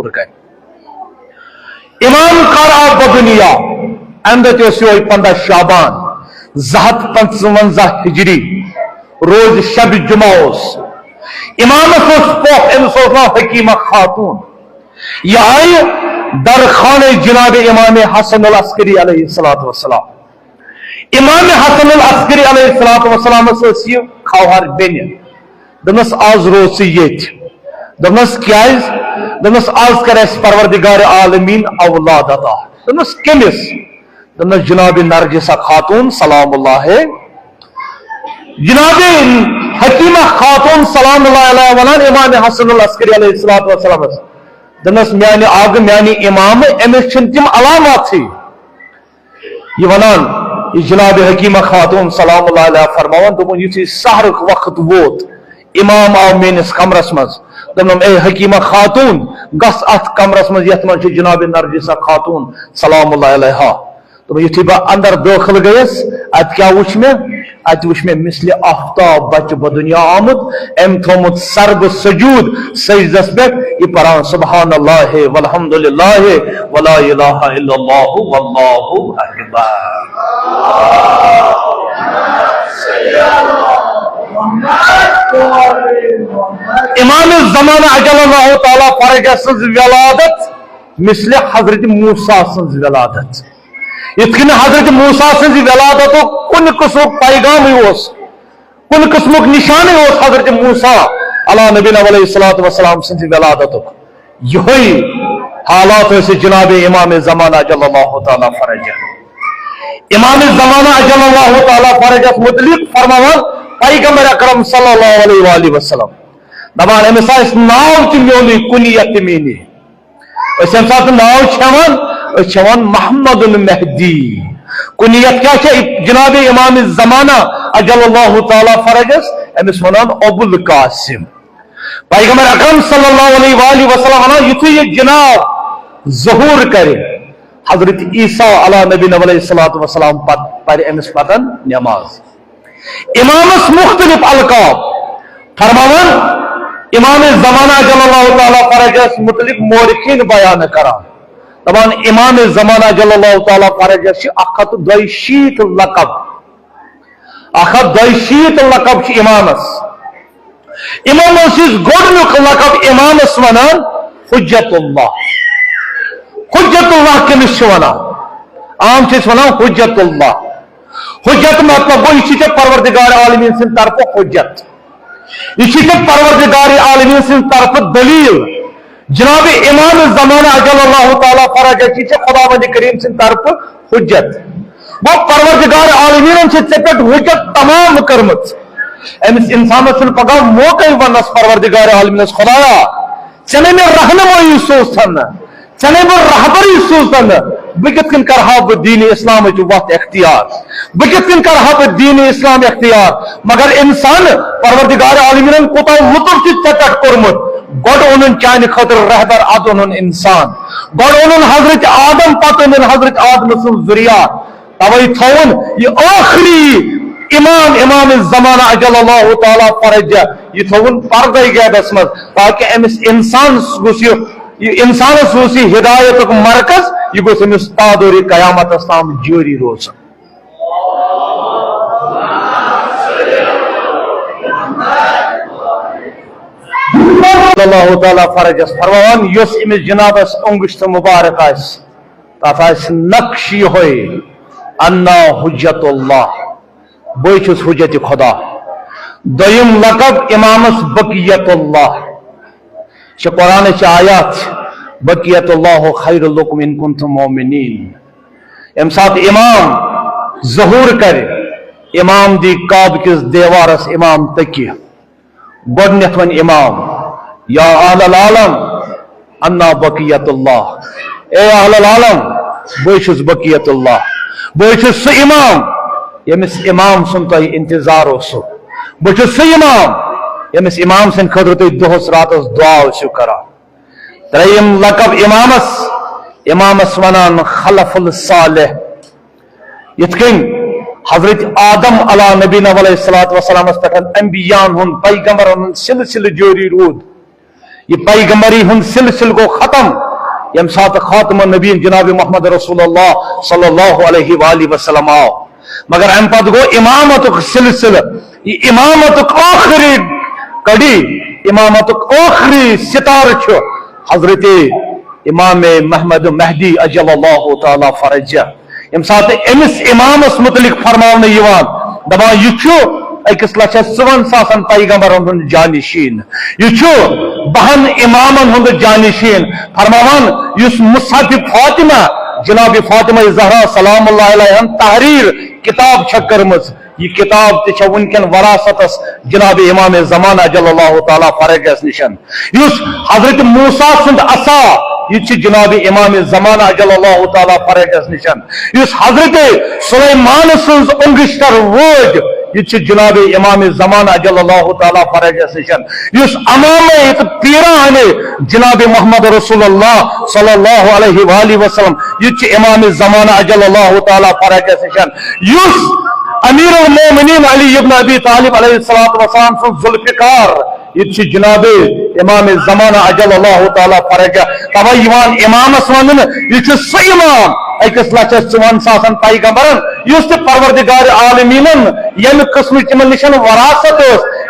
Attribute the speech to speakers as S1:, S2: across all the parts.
S1: ظہور کر امام کر آو بدنیا ام دہ تہ 15 شعبان 255 ہجری روز شب جمعہ امامس پوک امس ناو حکیمہ خاتون یہ آئی در خانہ جناب امام حسن العسکری علیہ السلام امام حسن العسکری علیہ السلام یہ کھوہر بین دمس آز روز یہ دمس کیاز دمس آز کر اس پروردگار عالمین اولاد عطا دمس کمس دمس جناب نرجسہ خاتون سلام اللہ ہے جناب حکیمہ خاتون سلام اللہ علیہ ونان امام حسن العسکری علیہ السلام دمس میانی آگ میانی امام امس تم علامات تھی یہ ونان یہ جناب حکیمہ خاتون سلام اللہ علیہ فرماون دپن یتھی سحرک وقت ووت امام آو میانس کمرس مز دپن اے حکیمہ خاتون گس ات کمرس مز یت من جناب نرجسہ خاتون سلام اللہ علیہ تو یتھی بہ اندر داخل گیس ات کیا وچ میں مثل آفتاب بچ بدنیا آمد ام تھومت سرب سجود سجدس پہ یہ پران سبحان اللہ والحمدللہ ولا الہ الا اللہ واللہ اکبر امام الزمانہ عجل اللہ تعالی فرجہ سنز ولادت مثل حضرت موسیٰ سنز ولادت اتکن حضرت موسیٰ سنز ولادت کن قسم پیغام کن قسم نشان حضرت موسیٰ علی نبینا علیہ السلام سنز ولادت یہ حالات سے جناب امام زمانہ عجل اللہ تعالی فرجہ امام زمانہ عجل اللہ تعالی فرجہ متعلق فرماوان پیغمبر اکرم صلی اللہ علیہ وآلہ وسلم دبان امس آس ناو تہ میونی کنیت مینی اس ام سات ناو چھوان محمد المہدی کنیت کیا جناب امام الزمانہ اجل اللہ تعالی فرجس امس ونان ابو القاسم پیغمبر اکرم صلی اللہ علیہ وآلہ وسلم ونان یتھی یہ جناب ظہور کرے حضرت عیسیٰ علی نبی علیہ السلام پر امس پتن نماز امامس مختلف القاب فرماون امام زمانہ جل اللہ تعالی فرجس متعلق مورخین بیان کران طبعا امام زمانہ جل اللہ تعالی فرجس 162 لقب 162 لقب امامس امامس گوڈنیک لقب امامس ونان حجت اللہ کمس ونان عام چھ ونان حجت اللہ حجت مطلب گو یہ پروردگار عالمین سن طرف حجت یہ پروردگار عالمین سن طرف دلیل جناب امام زمانہ اجل اللہ تعالی فرجہ یہ خدا بند کریم سن طرف حجت وہ پروردگار عالمین سے ٹھٹ حجت تمام کرمت امس انسان سن پگہ موقع ونس پروردگار عالمین خدایا چنے میں رہنمائی سوچن چنے میں رہبری سوچن بکت کن کرہا بہ دین اسلام وقت اختیار بکت کن کرہا بہ دین اسلام اختیار مگر انسان پروردگار عالمین کوتا لطف چٹ کورمت گوڈ اونن چانہ خاطر رہبر اد اونن انسان گوڈ اونن حضرت آدم پتہ اونن حضرت آدم سن ذریعہ توئی تھون یہ آخری امام الزمانہ اجل اللہ تعالی فرجہ یہ تھون پردہ غیبس مز تاکہ امس انسان انسان سوسی ہدایت مرکز یہ گوس امس تادور قیامت تام جاری روز اللہ تعالی فرجس فرمان یس امس جنابس انگشت مبارک تس نقش یہ انا حجت اللہ بہت حجت خدا دویم لقب امامس بقیت اللہ قرآن آیات بقیت اللہ خیر لکم ان کنتم مومنین ام سات امام ظہور کرے امام دی کعب کس دیوارس امام تکی گۄڈنیتھ ون امام یا اہل العالم انا بقیت اللہ اے اہل العالم بہت بقیت اللہ بہت سہ امام یمس امام سن تہ انتظار اوسو بہت سہ امام یمس امام سن خاطر تھی دہس راتس دعا کران تریم لقب امامس ونان خلف الصالح یتھ کن حضرت آدم علی نبینا علیہ السلام پہ انبیاء ہن پیغمبرن سلسلہ جاری رود یہ پیغمبری ہند سلسل گو ختم یم سات خاتم النبیین جناب محمد رسول اللہ صلی اللہ علیہ وآلہ وسلم آو مگر ام پت گو امامت سلسل یہ امامت آخری کڑی امامت آخری ستار چھو حضرت امام محمد مہدی اجل اللہ تعالی فرجہ یم سات امس امامس متعلق فرماؤن یوان دبا یہ چھو اکس لچھس 50,000 پیغمبرن ہند جانشین یہ چھو 10 امامن ہند جانشین فرماوان یس مصحف فاطمہ جناب فاطمہ زہرا سلام اللہ علیہ تحریر کتاب چھ کرمز یہ کتاب تہ ونکن وراثتس جناب امام زمانہ جل اللہ تعالی فرجس نشن یس حضرت موسیٰ سند عصا یہ جناب امام زمانہ جل اللہ تعالی فرجس نشن یس حضرت سلیمان سنز انگشتر ووج یہ جناب امام زمانہ جل اللہ تعالی فرجس نشن یس امام پیران جناب محمد رسول اللہ صلی اللہ علیہ وآلہ وسلم یہ امام زمانہ جل اللہ تعالی فرجس نشن یس امیر المومنین علی ابن ابی طالب علیہ السلام سن ذوالفقار یہ جناب امام زمانہ اجل اللہ تعالی فرجہ تبا یوان امام ون یہ سہ امام اکس لچھس 50,000 پیغمبرن اس پروردگار عالمین یم قسم تمن نشن وراثت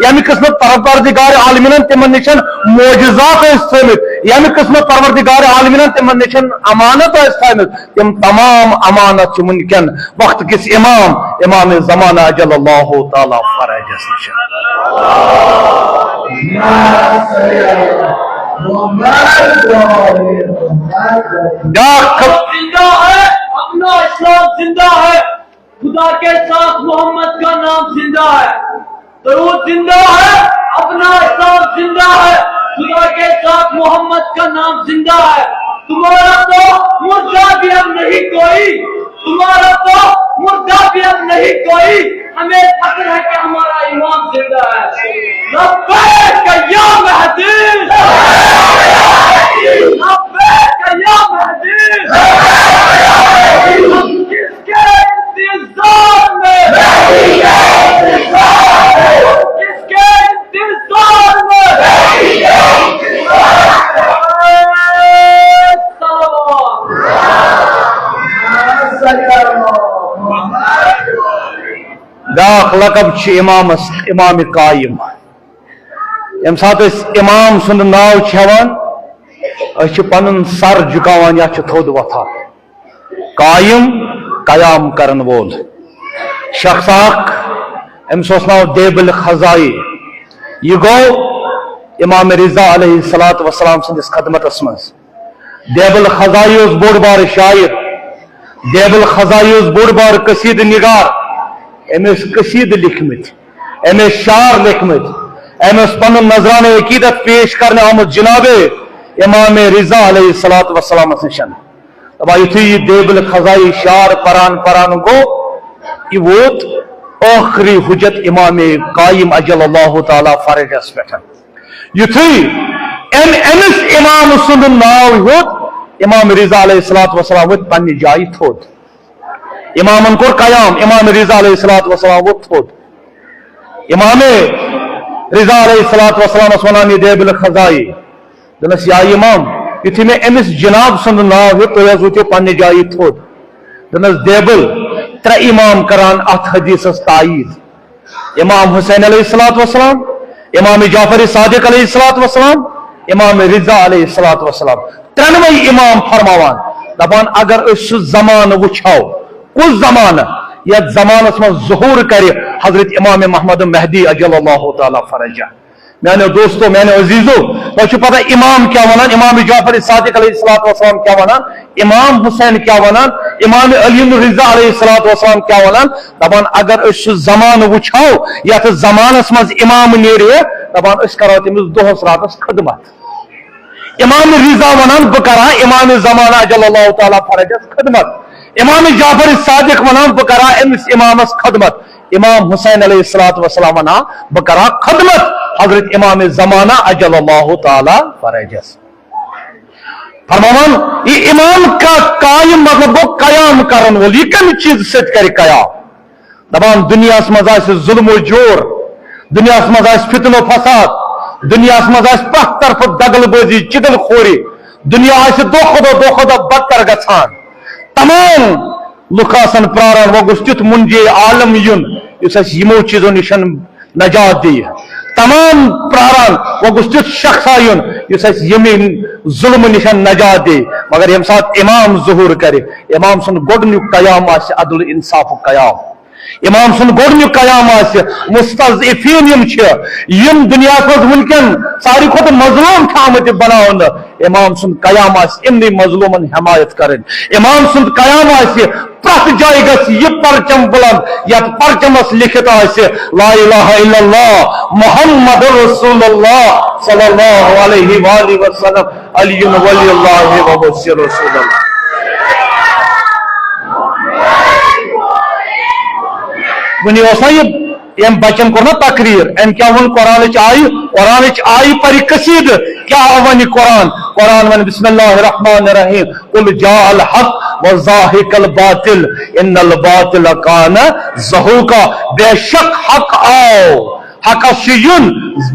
S1: یم قسم پروردگار عالمین تمن نشن معجزات تھمت یم قسم پروردگار عالمین تمن نشن امانت تھمت تم تمام امانت ونکن وقت کس امام زمانہ اجل اللہ تعالی فرجس نشن
S2: زندہ ہے اپنا اسلام زندہ ہے خدا کے ساتھ محمد کا نام زندہ ہے درود زندہ ہے اپنا اسلام زندہ ہے خدا کے ساتھ محمد کا نام زندہ ہے تمہارا تو مردہ بھی اب نہیں کوئی تمہارا تو مردہ بھی اب نہیں کوئی ہمیں فخر ہے کہ ہمارا امام زندہ ہے لبیک یا مہدی لبیک یا مہدی کس کے انتظار میں کس کے انتظار میں
S1: بیاکھ لقب امام قائم یم سات امام سند ناو ہیوان پن سر جھکاوان یا تھود وتھان قائم قیام کرن وول شخص اخ امس ناو دیب الخزائی یہ گو امام رضا علیہ الصلوۃ والسلام سندس خدمتس مز دیب الخزائی اس بوڑ بار شاعر دیب الخزائی اس بوڑ بار قصید نگار امس قصید لکھمت امس شعر لکھمت امس پن نظران عقیدت پیش کرنے آمد جناب امام رضا علیہ الصلوۃ والسلام نشن دبا یتھی یہ دیب الخزائی شعر پران گو یہ ووت آخری حجت امام قائم اجل اللہ تعالی فرجس پہ یتھی امس امام سند ناو ہوت امام رضا علیہ الصلوۃ والسلام وت پنہ جائی تھود امامن کور قیام امام رضا علیہ الصلوۃ والسلام وت تھود امام رضا علیہ الصلوۃ والسلام ونان دیب الخزائی دنس یا امام یتھی میں امس جناب سند ناو ہوت تو وتو پنہ جائی تھود دنس دیبل تر امام کران ات حدیث تائید امام حسین علیہ الصلوۃ والسلام امام جعفر صادق علیہ الصلوۃ والسلام امام رضا علیہ الصلوۃ والسلام ترنوئی امام فرماوان دپان اگر اس زمان وچھو کس زمانہ یت زمانس من ظہور کر حضرت امام محمد مہدی اجل اللہ تعالی فرجہ میانے دوستو میانے عزیزو تو پتہ امام کیا ونان امام جعفر صادق علیہ الصلوۃ والسلام کیا ونان امام حسین کیا ونان امام علی رضا علیہ الصلوۃ والسلام کیا ونان دپان اگر اس زمان وچھو یت زمانس من امام نیرے دپان اس کرو تمس دہس راتس خدمت امام رضا ونان بکرا امام زمانہ اجل اللہ تعالی فرجس خدمت امام جعفر صادق ونان بکرا امس امامس خدمت امام حسین علیہ الصلوۃ والسلام ونان بکرا خدمت حضرت امام زمانہ اجل اللہ تعالی فرجس فرمان یہ امام کا قائم مطلب وہ قیام کرن وول یہ کم چیز ست کر قیام دپان دنیا مز ظلم و جور دنیا مز فتن و فساد دنیا مز پرت طرف دگل بازی چگل خوری دنیا دہ کھو بدتر گھان تمام لُکھ آسن پراران وہ گوٚژھ تیُتھ منجے عالم یُن یُس اَسہِ یِمو چیٖزو نِش نجات دِیہِ تمام پراران وہ گوٚژھ تیُتھ شخصا یُن یُس اَسہِ ییٚمہِ ظُلمہٕ نِش نجات دِیہِ مگر ییٚمہِ ساتہٕ اِمام ظہوٗر کرِ اِمام سُنٛد گۄڈٕنیُک قیام آسہِ عدل انصافُک قیام امام سن گۄڈٕنیُک قیام آسہِ مستضعفین یم دنیا مز ونکن ساروی کھۄتہٕ مظلوم آمٕتۍ بناونہٕ امام سن قیام آسہِ یِمنٕے مظلومن حمایت کرٕنۍ امام سن قیام آسہِ پرٛٮ۪تھ جایہِ گژھِ یہِ پرچم بلند یتھ پرچمس لیکھِتھ آسہِ لا الہ الا اللہ محمد رسول اللہ صلی اللہ علیہ وآلہ وسلم علی ولی اللہ وبشر رسول اللہ. ونی یم بچن کور نا تقریر ام کیا ون قرآن آئی پری قصید کیا ون قرآن ون بسم اللہ الرحمن الرحیم قل جاء الحق وزاہق الباطل ان الباطل کان زہوقا بے شک حق آو حق یون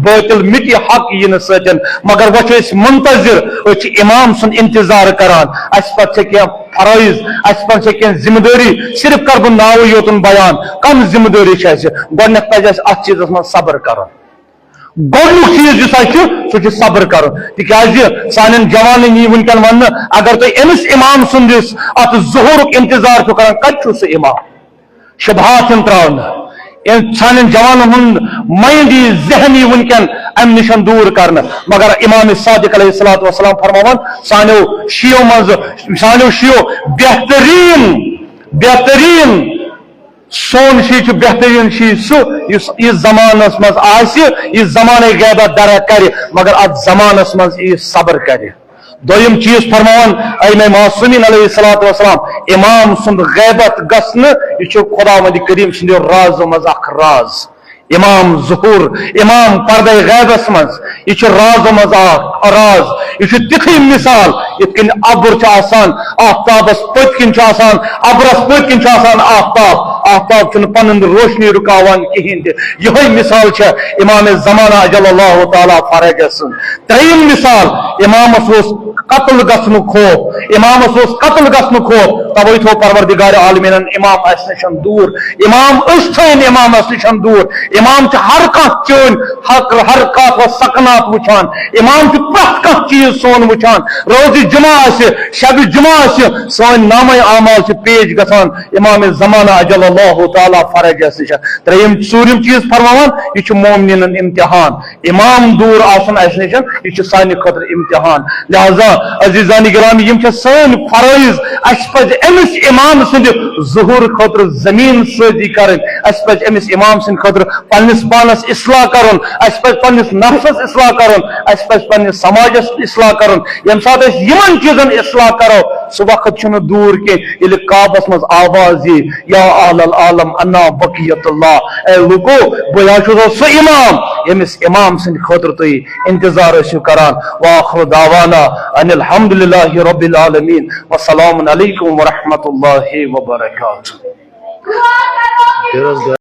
S1: باطل مٹی حق ین سن مگر وہ منتظر امام سن انتظار کران اس پہ کی فرائض اس پہ کی ذمہ داری صرف کر بہ ناو یوتن بیان کم ذمہ داری گۄڈنیٚتھ پزِ اَسہِ اتھ چیزس من صبر کرن گۄڈنیُک چیز سہ صبر کرن تکیازِ سانن جوانن یی ونکن ون اگر تُہۍ أمس امام سندس ات ظہورک انتظار چھو کران کتہِ چھُ سُہ امام شبہات تراونہٕ سان جوانن ہند مائنڈ ذہنی ونکن ام نشن دور کرنا مگر امام صادق علیہ الصلوۃ والسلام فرماون سانو شیو بہترین سون شی بہترین شی سہ اس زمانس مز آس زمانے غیبت درا کر مگر ات زمانس مز صبر کر دویم چیز فرمان ائمہ معصومین علیہ الصلوۃ والسلام امام سند غیبت گژھنہ یہ خداوند کریم سند رازو مز اخ راز امام ظہور امام پردہ غیبس مز یہ رازو مز اخ راز یہ تتھی مثال یت کن ابر آسان آفتابس پت کن آسان ابرس پت کن آسان آفتاب چھ پن روشنی رکاوان کہین تہ یہ مثال امام زمانہ اجل اللہ تعالی فرج سن تریم مثال امامس قتل گھن خوف امامس قتل گھن خوف توے تھو پروردگار عالمین امام اس نشن دور امام تھین امامس نشن دور امام ہر چون حق ہر کت و سکنات وچان امام پرت کھانا چیز سون وچان روز جمعہ شب جمعہ سون نام اعمال پیش گژھان امام زمانہ اجل اللہ تعالی فرج نش تریم ژوٗرِم چیز فرماوان یہ مومنین امتحان امام دور آسن اس نشن یہ سانہ خاطر امتحان لہذا عزیزان گرامی یم سن فرائض اس پز امس امام سند ظہور خاطر زمین سازی کرن اس پز امس امام سند خاطر پنس پانس اصلاح کرن اس پز پنس نفسس اصلاح کرن اس پز پنس سماجس اصلاح کرن یم سات اس یمن چیزن اصلاح کرو سو وقت چھن دور کہ یل کعبس مز آواز یا اہل العالم انا بقیت اللہ اے لوگو بیا چھو سو امام یمس امام سند خاطر تھی انتظار ٲسِو کران واخر دعوانا ان الحمد للہ رب العالمین والسلام علیکم ورحمۃ اللہ وبرکاتہ.